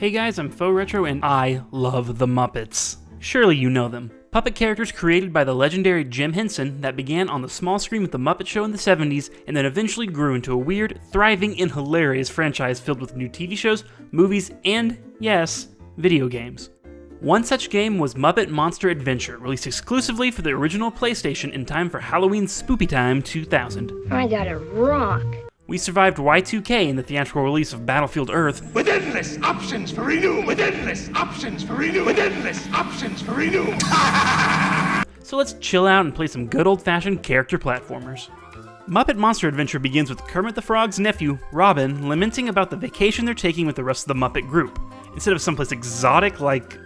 Hey guys, I'm Faux Retro and I love the Muppets. Surely you know them. Puppet characters created by the legendary Jim Henson that began on the small screen with the Muppet Show in the 70s and then eventually grew into a weird, thriving, and hilarious franchise filled with new TV shows, movies, and, yes, video games. One such game was Muppet Monster Adventure, released exclusively for the original PlayStation in time for Halloween's Spoopy Time 2000. I gotta rock. We survived Y2K in the theatrical release of Battlefield Earth, with endless options for renew, with endless options for renew, with endless options for renew. So let's chill out and play some good old-fashioned character platformers. Muppet Monster Adventure begins with Kermit the Frog's nephew, Robin, lamenting about the vacation they're taking with the rest of the Muppet group. Instead of someplace exotic like,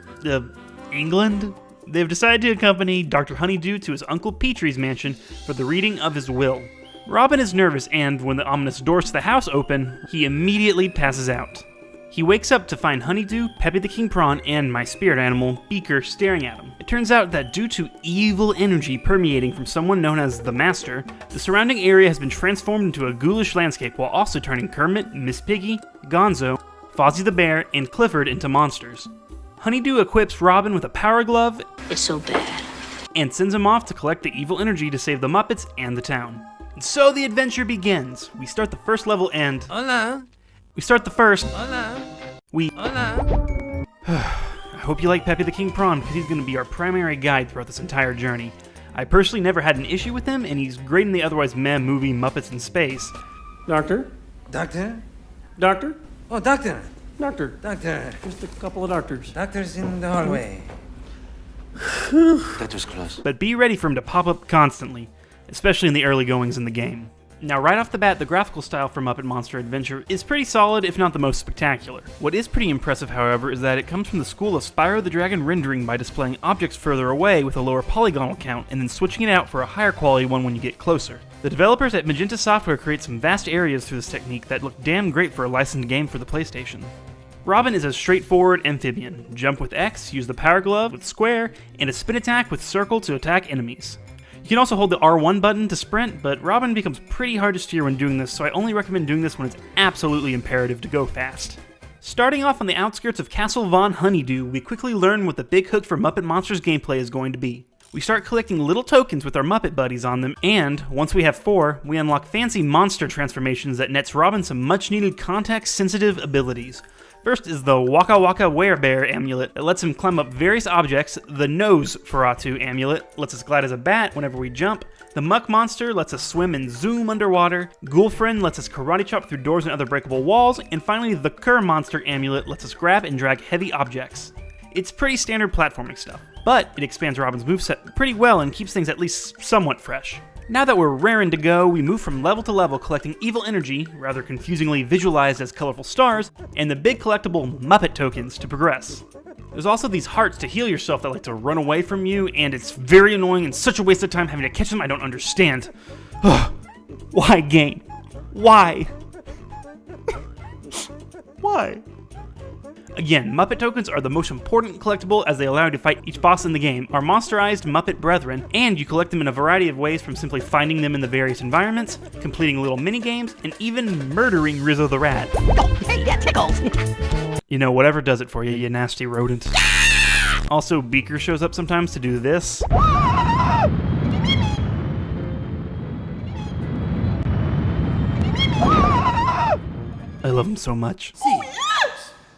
England, they've decided to accompany Dr. Honeydew to his Uncle Petrie's mansion for the reading of his will. Robin is nervous and, when the ominous doors to the house open, he immediately passes out. He wakes up to find Honeydew, Peppy the King Prawn, and my spirit animal, Beaker, staring at him. It turns out that due to evil energy permeating from someone known as the Master, the surrounding area has been transformed into a ghoulish landscape while also turning Kermit, Miss Piggy, Gonzo, Fozzie the Bear, and Clifford into monsters. Honeydew equips Robin with a power glove It's so bad. and sends him off to collect the evil energy to save the Muppets and the town. And so the adventure begins. We start the first level and... Hola. We start the first... Hola. We... Hola. I hope you like Peppy the King Prawn because he's going to be our primary guide throughout this entire journey. I personally never had an issue with him, and he's great in the otherwise meh movie Muppets in Space. Doctor? Doctor? Doctor? Oh, doctor. Doctor. Doctor. Just a couple of doctors. Doctor's in the hallway. That was close. But be ready for him to pop up constantly, especially in the early goings in the game. Now, right off the bat, the graphical style for Muppet Monster Adventure is pretty solid, if not the most spectacular. What is pretty impressive, however, is that it comes from the school of Spyro the Dragon rendering by displaying objects further away with a lower polygonal count and then switching it out for a higher quality one when you get closer. The developers at Magenta Software create some vast areas through this technique that look damn great for a licensed game for the PlayStation. Robin is a straightforward amphibian. Jump with X, use the power glove with square, and a spin attack with circle to attack enemies. You can also hold the R1 button to sprint, but Robin becomes pretty hard to steer when doing this, so I only recommend doing this when it's absolutely imperative to go fast. Starting off on the outskirts of Castle Von Honeydew, we quickly learn what the big hook for Muppet Monsters gameplay is going to be. We start collecting little tokens with our Muppet buddies on them, and, once we have 4, we unlock fancy monster transformations that nets Robin some much-needed context-sensitive abilities. First is the Waka Waka Werebear amulet that lets him climb up various objects. The Nose Feratu amulet lets us glide as a bat whenever we jump. The Muck Monster lets us swim and zoom underwater. Ghoulfriend lets us karate chop through doors and other breakable walls. And finally, the Cur Monster amulet lets us grab and drag heavy objects. It's pretty standard platforming stuff, but it expands Robin's moveset pretty well and keeps things at least somewhat fresh. Now that we're raring to go, we move from level to level collecting evil energy, rather confusingly visualized as colorful stars, and the big collectible Muppet tokens to progress. There's also these hearts to heal yourself that like to run away from you, and it's very annoying and such a waste of time having to catch them I don't understand. Why game? Why? Why? Again, Muppet tokens are the most important collectible as they allow you to fight each boss in the game, our monsterized Muppet brethren, and you collect them in a variety of ways from simply finding them in the various environments, completing little mini-games, and even murdering Rizzo the Rat. Oh, hey, that tickles. You know, whatever does it for you, you nasty rodent. Also, Beaker shows up sometimes to do this. I love him so much.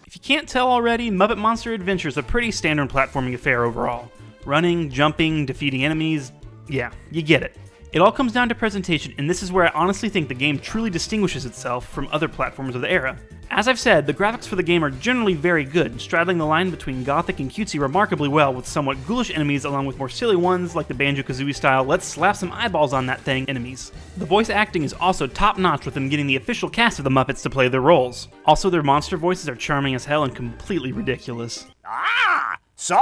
If you can't tell already, Muppet Monster Adventure is a pretty standard platforming affair overall. Running, jumping, defeating enemies, yeah, you get it. It all comes down to presentation, and this is where I honestly think the game truly distinguishes itself from other platformers of the era. As I've said, the graphics for the game are generally very good, straddling the line between gothic and cutesy remarkably well, with somewhat ghoulish enemies along with more silly ones like the Banjo-Kazooie style let's slap some eyeballs on that thing enemies. The voice acting is also top-notch with them getting the official cast of the Muppets to play their roles. Also, their monster voices are charming as hell and completely ridiculous. Ah, so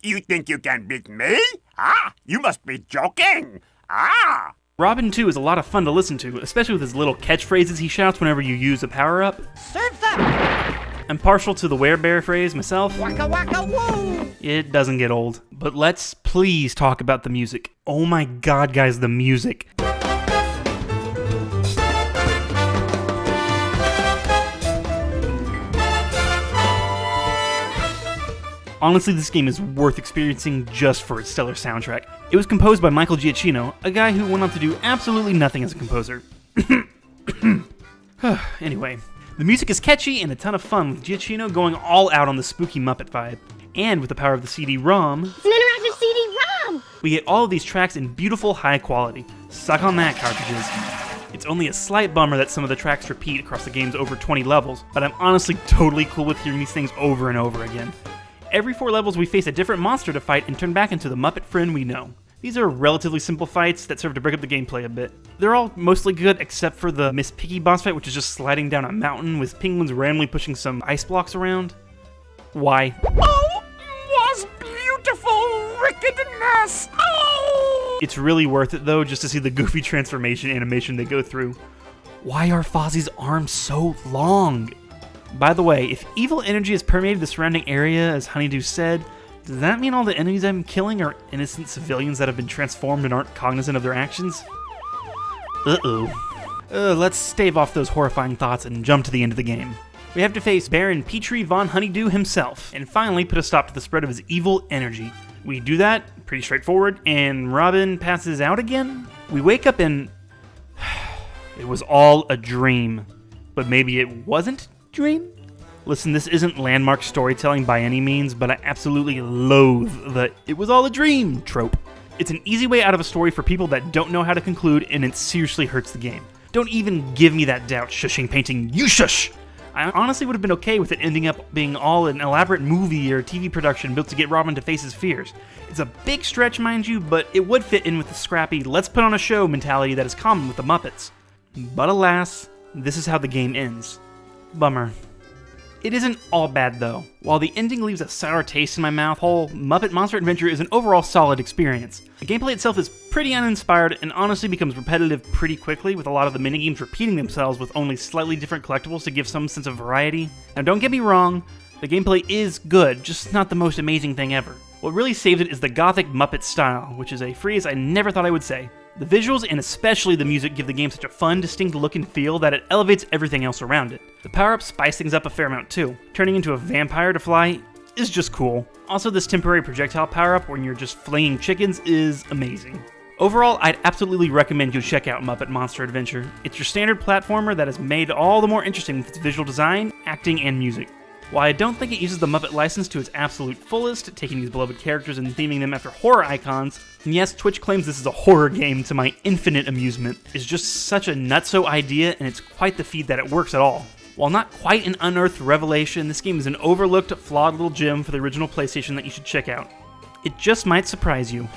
you think you can beat me? Ah, you must be joking. Ah. Robin, too, is a lot of fun to listen to, especially with his little catchphrases he shouts whenever you use a power-up. Surf up. I'm partial to the werebear phrase myself. Waka waka woo. It doesn't get old. But let's please talk about the music. Oh my god, guys, the music. Honestly, this game is worth experiencing just for its stellar soundtrack. It was composed by Michael Giacchino, a guy who went on to do absolutely nothing as a composer. Anyway, the music is catchy and a ton of fun, with Giacchino going all out on the spooky Muppet vibe. And with the power of the CD-ROM, It's an interactive CD-ROM! we get all of these tracks in beautiful high quality. Suck on that, cartridges. It's only a slight bummer that some of the tracks repeat across the game's over 20 levels, but I'm honestly totally cool with hearing these things over and over again. Every 4 levels we face a different monster to fight and turn back into the Muppet friend we know. These are relatively simple fights that serve to break up the gameplay a bit. They're all mostly good except for the Miss Piggy boss fight, which is just sliding down a mountain with penguins randomly pushing some ice blocks around. Why? Oh, was beautiful wickedness. Oh! It's really worth it though, just to see the goofy transformation animation they go through. Why are Fozzie's arms so long? By the way, if evil energy has permeated the surrounding area, as Honeydew said, does that mean all the enemies I'm killing are innocent civilians that have been transformed and aren't cognizant of their actions? Let's stave off those horrifying thoughts and jump to the end of the game. We have to face Baron Petrie von Honeydew himself, and finally put a stop to the spread of his evil energy. We do that, pretty straightforward, and Robin passes out again? We wake up and... it was all a dream. But maybe it wasn't a dream? Listen, this isn't landmark storytelling by any means, but I absolutely loathe the "it was all a dream" trope. It's an easy way out of a story for people that don't know how to conclude, and it seriously hurts the game. Don't even give me that doubt shushing painting, you shush! I honestly would have been okay with it ending up being all an elaborate movie or TV production built to get Robin to face his fears. It's a big stretch, mind you, but it would fit in with the scrappy, let's put on a show mentality that is common with the Muppets. But alas, this is how the game ends. Bummer. It isn't all bad though. While the ending leaves a sour taste in my mouth hole, Muppet Monster Adventure is an overall solid experience. The gameplay itself is pretty uninspired and honestly becomes repetitive pretty quickly, with a lot of the minigames repeating themselves with only slightly different collectibles to give some sense of variety. Now don't get me wrong, the gameplay is good, just not the most amazing thing ever. What really saves it is the gothic Muppet style, which is a phrase I never thought I would say. The visuals and especially the music give the game such a fun, distinct look and feel that it elevates everything else around it. The power-ups spice things up a fair amount too. Turning into a vampire to fly is just cool. Also, this temporary projectile power-up when you're just flinging chickens is amazing. Overall, I'd absolutely recommend you check out Muppet Monster Adventure. It's your standard platformer that is made all the more interesting with its visual design, acting, and music. While I don't think it uses the Muppet license to its absolute fullest, taking these beloved characters and theming them after horror icons, and yes, Twitch claims this is a horror game to my infinite amusement, is just such a nutso idea, and it's quite the feat that it works at all. While not quite an unearthed revelation, this game is an overlooked, flawed little gem for the original PlayStation that you should check out. It just might surprise you.